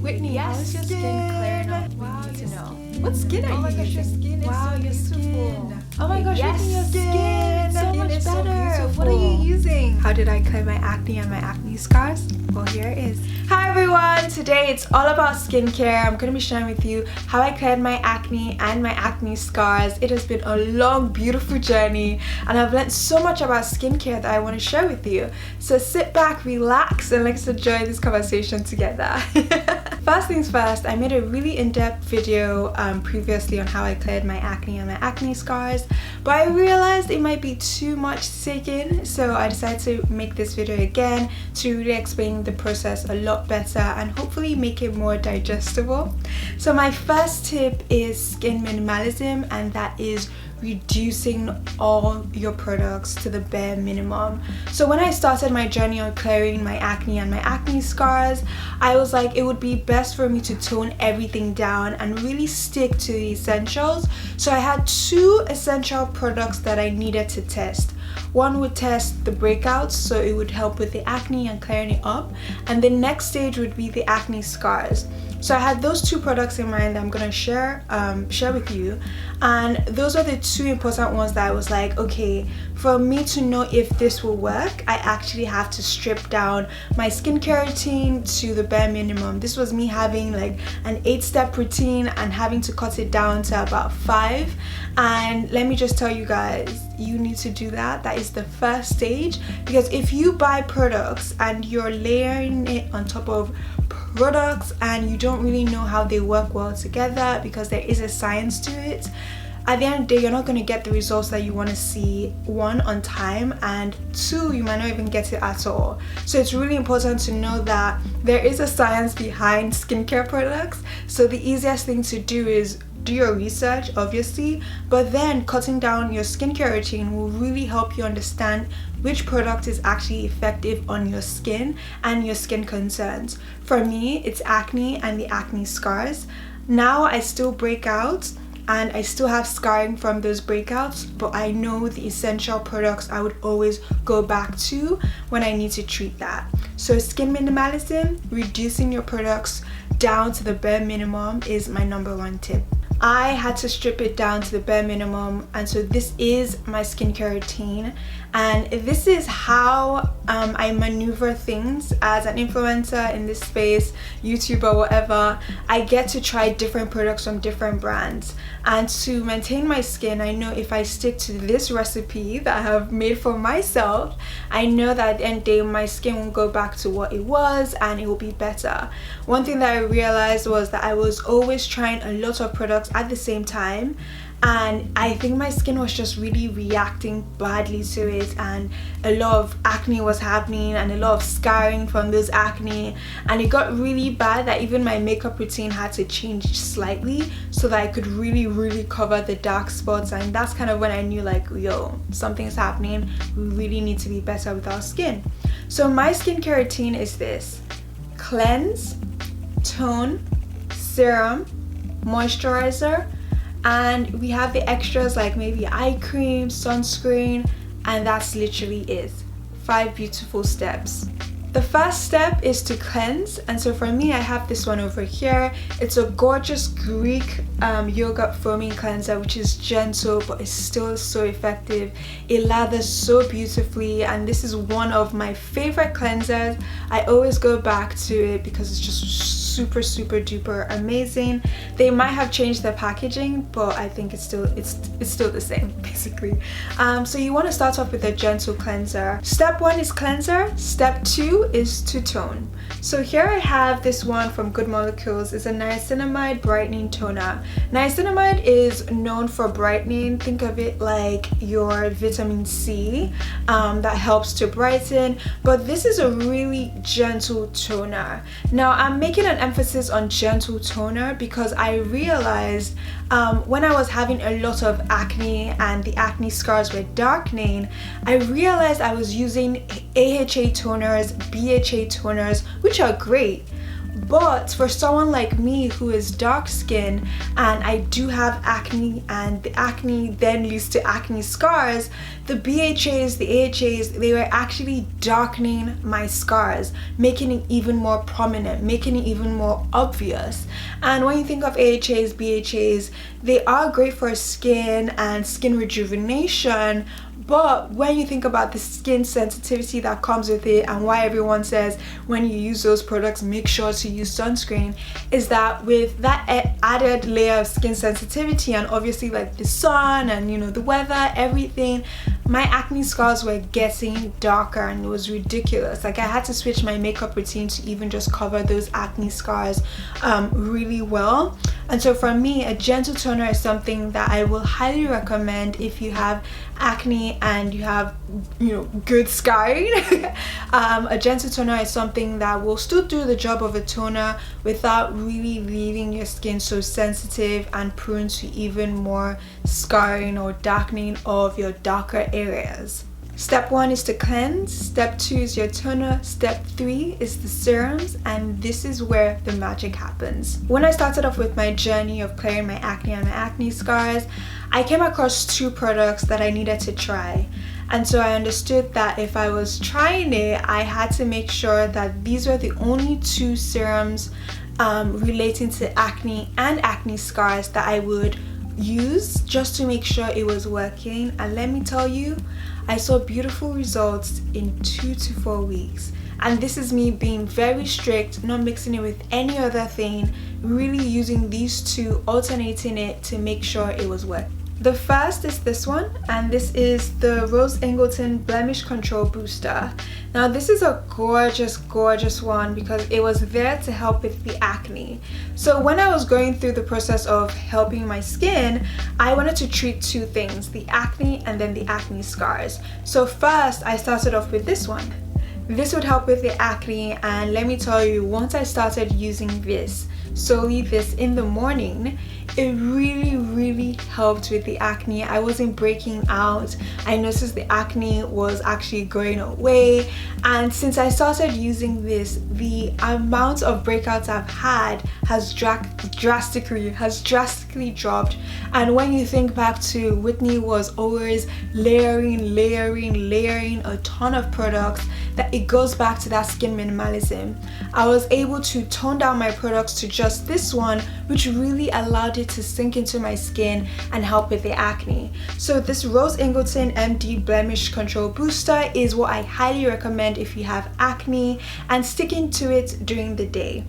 Whitney, Yes, how's your skin clearing up? Wow, We need your to know. skin. What skin are Oh you my gosh, your using? skin is Wow, so your beautiful. skin. Oh my gosh, Yes, Whitney, your skin so It much is so better. beautiful. What are you using? How did I clear my acne and my acne scars? Well, here it is. Hi everyone, today it's all about skincare. I'm going to be sharing with you how I cleared my acne and my acne scars. It has been a long, beautiful journey, and I've learned so much about skincare that I want to share with you. So sit back, relax, and let's enjoy this conversation together. First things first, I made a really in-depth video previously on how I cleared my acne and my acne scars, but I realized it might be too much to take in, so I decided to make this video again to really explain the process a lot better and hopefully make it more digestible. So my first tip is skin minimalism, and that is reducing all your products to the bare minimum. So when I started my journey on clearing my acne and my acne scars, I was like, it would be best for me to tone everything down and really stick to the essentials. So I had two essential products that I needed to test. One would test the breakouts, so it would help with the acne and clearing it up, and the next stage would be the acne scars. So I had those two products in mind that I'm gonna share with you, and those are the two important ones that I was like, okay, for me to know if this will work, I actually have to strip down my skincare routine to the bare minimum. This was me having like an 8-step routine and having to cut it down to about 5. And let me just tell you guys, you need to do that. That is the first stage, because if you buy products and you're layering it on top of products and you don't really know how they work well together, because there is a science to it, at the end of the day you're not going to get the results that you want to see, one, on time, and two, you might not even get it at all. So it's really important to know that there is a science behind skincare products. So the easiest thing to do is do your research, obviously, but then cutting down your skincare routine will really help you understand which product is actually effective on your skin and your skin concerns. For me, it's acne and the acne scars. Now I still break out and I still have scarring from those breakouts, but I know the essential products I would always go back to when I need to treat that. So skin minimalism, reducing your products down to the bare minimum, is my number one tip. I had to strip it down to the bare minimum, and so this is my skincare routine, and this is how I maneuver things as an influencer in this space, YouTuber, whatever. I get to try different products from different brands, and to maintain my skin, I know if I stick to this recipe that I have made for myself, I know that at the end of the day my skin will go back to what it was and it will be better. One thing that I realized was that I was always trying a lot of products at the same time, and I think my skin was just really reacting badly to it, and a lot of acne was happening and a lot of scarring from those acne, and it got really bad that even my makeup routine had to change slightly so that I could really cover the dark spots. And that's kind of when I knew, like, yo, something's happening, we really need to be better with our skin. So my skincare routine is this: cleanse, tone, serum, moisturizer, and we have the extras like maybe eye cream, sunscreen, and that's literally it. 5 beautiful steps. The first step is to cleanse, and so for me I have this one over here. It's a gorgeous Greek yogurt foaming cleanser, which is gentle but it's still so effective. It lathers so beautifully, and this is one of my favorite cleansers. I always go back to it because it's just super duper amazing. They might have changed the packaging, but I think it's still the same basically. So you want to start off with a gentle cleanser. Step 1 is cleanser. Step 2 is to tone. So here I have this one from Good Molecules. It's a niacinamide brightening toner. Niacinamide is known for brightening. Think of it like your vitamin C that helps to brighten, but this is a really gentle toner. Now I'm making an emphasis on gentle toner because I realized when I was having a lot of acne and the acne scars were darkening, I realized I was using AHA toners, BHA toners, which are great, But for someone like me who is dark skinned and I do have acne, and the acne then leads to acne scars, the BHAs, the AHAs, they were actually darkening my scars, making it even more prominent, making it even more obvious. And when you think of AHAs, BHAs, they are great for skin and skin rejuvenation. But when you think about the skin sensitivity that comes with it, and why everyone says when you use those products make sure to use sunscreen, is that with that added layer of skin sensitivity, and obviously like the sun and the weather, everything, my acne scars were getting darker, and it was ridiculous. Like I had to switch my makeup routine to even just cover those acne scars really well. And so for me, a gentle toner is something that I will highly recommend if you have acne and you have good scarring. A gentle toner is something that will still do the job of a toner without really leaving your skin so sensitive and prone to even more scarring or darkening of your darker areas. Step 1 is to cleanse, step 2 is your toner, step 3 is the serums, and this is where the magic happens. When I started off with my journey of clearing my acne and my acne scars, I came across 2 products that I needed to try. And so I understood that if I was trying it, I had to make sure that these were the only 2 serums relating to acne and acne scars that I would use, just to make sure it was working. And let me tell you, I saw beautiful results in 2 to 4 weeks. And this is me being very strict, not mixing it with any other thing, really using these 2, alternating it to make sure it was working. The first is this one, and this is the Rose Ingleton Blemish Control Booster. Now this is a gorgeous one because it was there to help with the acne. So when I was going through the process of helping my skin, I wanted to treat 2 things, the acne and then the acne scars. So first I started off with this one. This would help with the acne, and let me tell you, once I started using this, solely this in the morning, it really helped with the acne. I wasn't breaking out. I noticed the acne was actually going away, and since I started using this, the amount of breakouts I've had has drastically dropped. And when you think back to Whitney was always layering a ton of products, that it goes back to that skin minimalism. I was able to tone down my products to just this one, which really allowed it to sink into my skin and help with the acne. So this Rose Ingleton MD Blemish Control Booster is what I highly recommend if you have acne, and sticking to it during the day.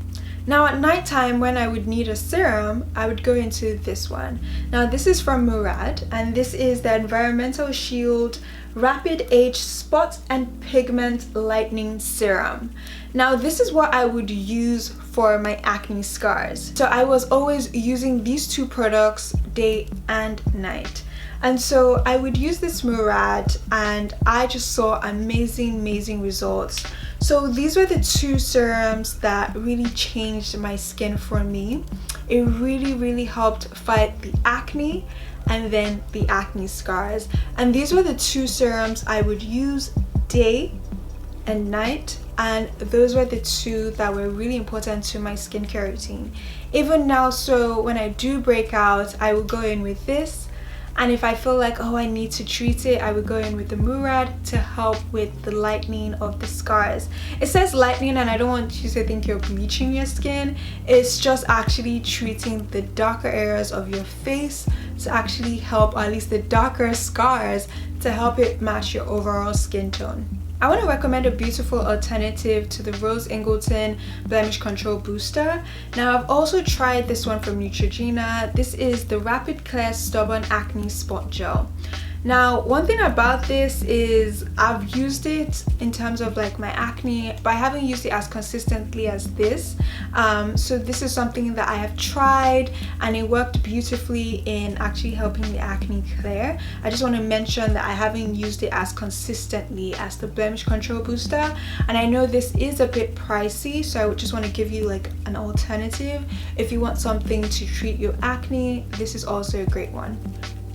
Now at nighttime, when I would need a serum, I would go into this one. Now this is from Murad, and this is the Environmental Shield Rapid Age Spot and Pigment Lightening Serum. Now this is what I would use for my acne scars. So I was always using these 2 products day and night. And so I would use this Murad, and I just saw amazing results. So these were the 2 serums that really changed my skin for me. It really helped fight the acne and then the acne scars. And these were the 2 serums I would use day and night, and those were the 2 that were really important to my skincare routine. Even now, so when I do break out, I will go in with this, and if I feel like, oh, I need to treat it, I would go in with the Murad to help with the lightening of the scars. It says lightening, and I don't want you to think you're bleaching your skin. It's just actually treating the darker areas of your face to actually help, or at least the darker scars, to help it match your overall skin tone. I want to recommend a beautiful alternative to the Rose Ingleton Blemish Control Booster. Now I've also tried this one from Neutrogena. This is the Rapid Clear Stubborn Acne Spot Gel. Now one thing about this is I've used it in terms of like my acne, but I haven't used it as consistently as this. So this is something that I have tried, and it worked beautifully in actually helping the acne clear. I just want to mention that I haven't used it as consistently as the Blemish Control Booster, and I know this is a bit pricey, so I would just want to give you like an alternative. If you want something to treat your acne, this is also a great one.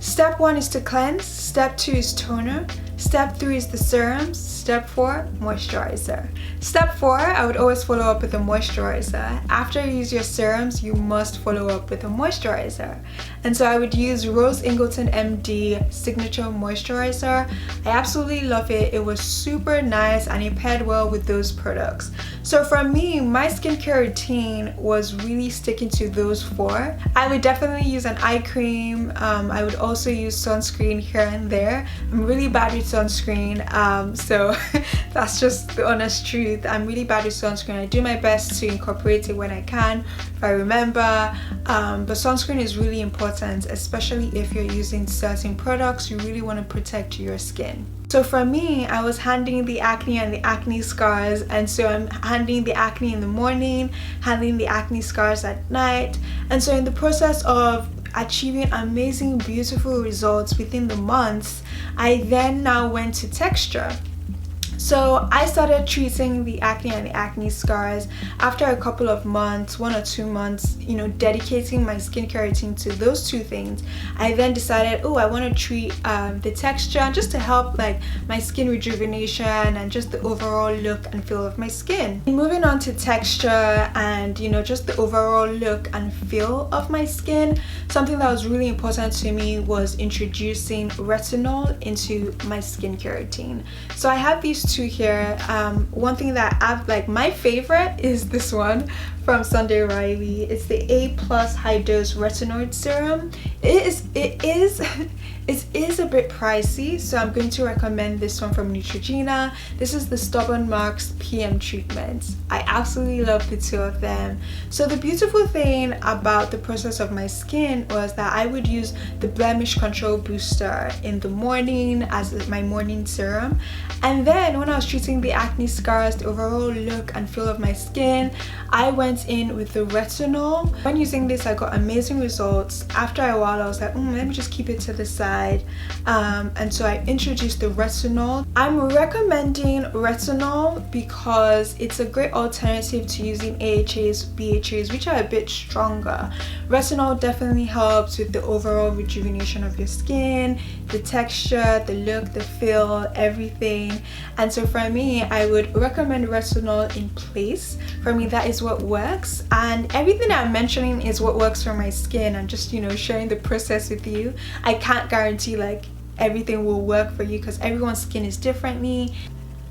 Step 1 is to cleanse, step 2 is toner, Step 3 is the serums. Step 4, moisturizer. Step 4, I would always follow up with a moisturizer. After you use your serums, you must follow up with a moisturizer. And so I would use Rose Ingleton MD Signature Moisturizer. I absolutely love it. It was super nice and it paired well with those products. So for me, my skincare routine was really sticking to those 4. I would definitely use an eye cream. I would also use sunscreen here and there. I'm really bad with sunscreen, so that's just the honest truth. I'm really bad with sunscreen. I do my best to incorporate it when I can, if I remember, but sunscreen is really important, especially if you're using certain products. You really want to protect your skin. So for me, I was handling the acne and the acne scars, and so I'm handling the acne in the morning, handling the acne scars at night. And so in the process of achieving amazing, beautiful results within the months, I then now went to texture. So I started treating the acne and the acne scars after a couple of months, 1 or 2 months, dedicating my skincare routine to those 2 things. I then decided, I want to treat the texture just to help like my skin rejuvenation and just the overall look and feel of my skin. Moving on to texture and just the overall look and feel of my skin, something that was really important to me was introducing retinol into my skincare routine. So I have these 2 here. One thing that I've my favorite is this one from Sunday Riley. It's the A+ high dose retinoid serum. It is a bit pricey, so I'm going to recommend this one from Neutrogena. This is the Stubborn Marks PM treatment. I absolutely love the 2 of them. So the beautiful thing about the process of my skin was that I would use the blemish control booster in the morning as my morning serum, and then when I was treating the acne scars, the overall look and feel of my skin, I went in with the retinol. When using this, I got amazing results. After a while, I was like, let me just keep it to the side, and so I introduced the retinol. I'm recommending retinol because it's a great alternative to using AHAs, BHAs, which are a bit stronger. Retinol definitely helps with the overall rejuvenation of your skin, the texture, the look, the feel, everything. And so for me, I would recommend retinol in place. For me, that is what works, and everything I'm mentioning is what works for my skin. I'm just sharing the process with you. I can't guarantee everything will work for you because everyone's skin is differently.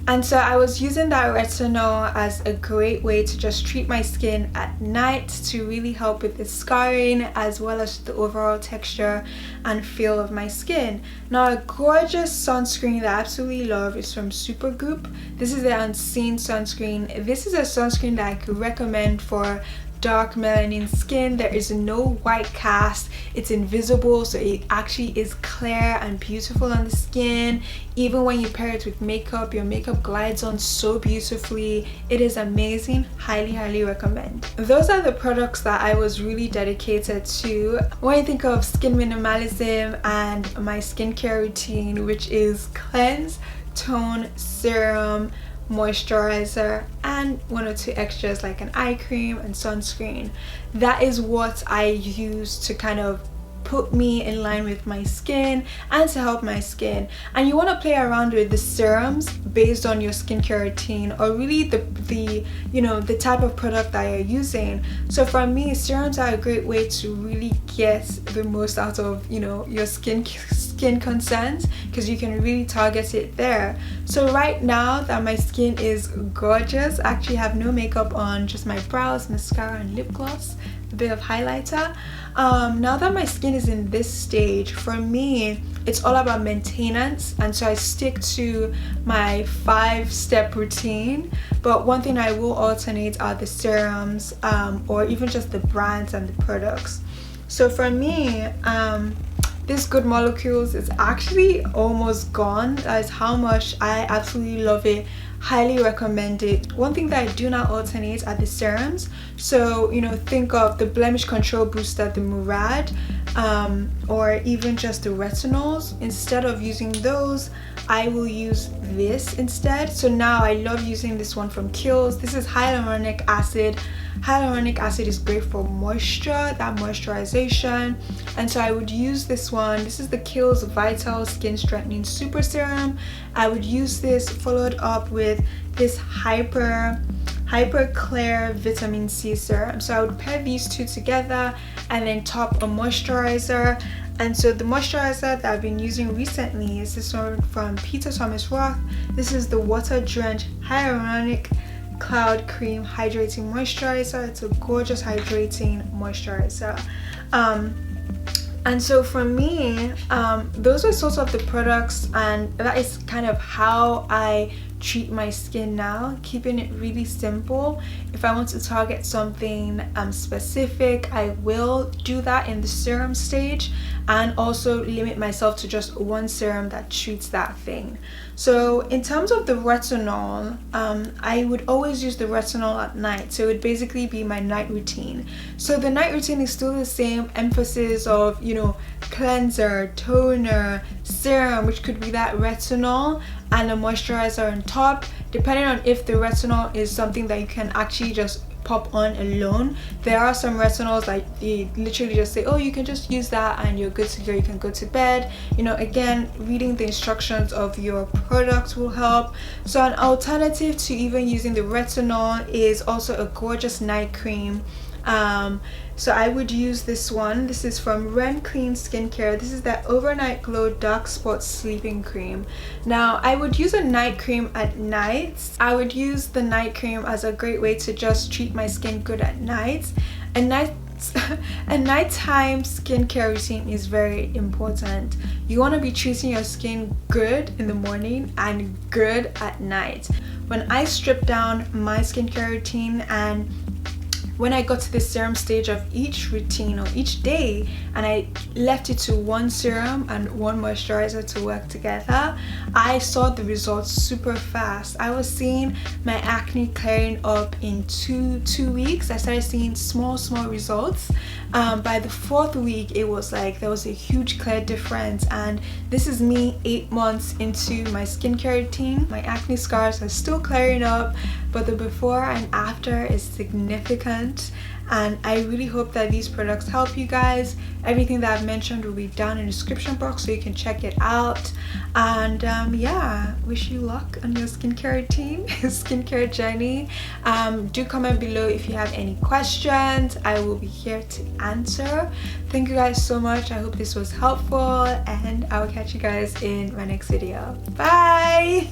And so I was using that retinol as a great way to just treat my skin at night to really help with the scarring as well as the overall texture and feel of my skin. Now, a gorgeous sunscreen that I absolutely love is from Supergoop. This is the Unseen sunscreen. This is a sunscreen that I could recommend for dark melanin skin. There is no white cast. It's invisible, so it actually is clear and beautiful on the skin. Even when you pair it with makeup, your makeup glides on so beautifully. It is amazing. Highly recommend. Those are the products that I was really dedicated to when I think of skin minimalism and my skincare routine, which is cleanse, tone, serum, moisturizer, and 1 or 2 extras like an eye cream and sunscreen. That is what I use to kind of put me in line with my skin and to help my skin. And you want to play around with the serums based on your skincare routine, or really the type of product that you're using. So for me, serums are a great way to really get the most out of your skin concerns, because you can really target it there. So right now that my skin is gorgeous, I actually have no makeup on, just my brows, mascara, and lip gloss, a bit of highlighter. Now that my skin is in this stage, for me it's all about maintenance, and so I stick to my 5-step routine. But one thing I will alternate are the serums, or even just the brands and the products. So for me, this Good Molecules is actually almost gone. That is how much I absolutely love it. Highly recommend it. One thing that I do not alternate are the serums. So think of the blemish control booster, the Murad, or even just the retinols. Instead of using those, I will use this instead. So now I love using this one from Kiehl's. This is hyaluronic acid. hyaluronic acid is great for moisture, that moisturization. And so I would use this one. This is the Kiehl's Vital Skin Strengthening Super Serum. I would use this followed up with this Hyper Clear Vitamin C Serum. So I would pair these two together and then top a moisturizer. And so the moisturizer that I've been using recently is this one from Peter Thomas Roth. This is the Water Drenched Hyaluronic Cloud Cream Hydrating Moisturizer. It's a gorgeous hydrating moisturizer. And so for me, those are sort of the products, and that is kind of how I treat my skin now, keeping it really simple. If I want to target something specific, I will do that in the serum stage, and also limit myself to just one serum that treats that thing. So in terms of the retinol, I would always use the retinol at night, so it would basically be my night routine. So the night routine is still the same emphasis of, you know, cleanser, toner, serum, which could be that retinol, and a moisturizer on top, depending on if the retinol is something that you can actually just pop on alone. There are some retinols like they literally just say, oh, you can just use that and you're good to go, you can go to bed. You know, again, reading the instructions of your product will help. So an alternative to even using the retinol is also a gorgeous night cream. So I would use this one. This is from Ren Clean Skincare. This is that Overnight Glow Dark Spot Sleeping Cream. Now, I would use a night cream at night. I would use the night cream as a great way to just treat my skin good at night. A nighttime skincare routine is very important. You want to be treating your skin good in the morning and good at night. When I stripped down my skincare routine, and when I got to the serum stage of each routine or each day, and I left it to one serum and one moisturizer to work together, I saw the results super fast. I was seeing my acne clearing up in two weeks. I started seeing small results. By the 4th week, it was like there was a huge clear difference, and this is me 8 months into my skincare routine. My acne scars are still clearing up, but the before and after is significant, and I really hope that these products help you guys. Everything that I've mentioned will be down in the description box so you can check it out. And yeah, wish you luck on your skincare routine, skincare journey. Do comment below if you have any questions. I will be here to answer. Thank you guys so much. I hope this was helpful, and I will catch you guys in my next video. Bye.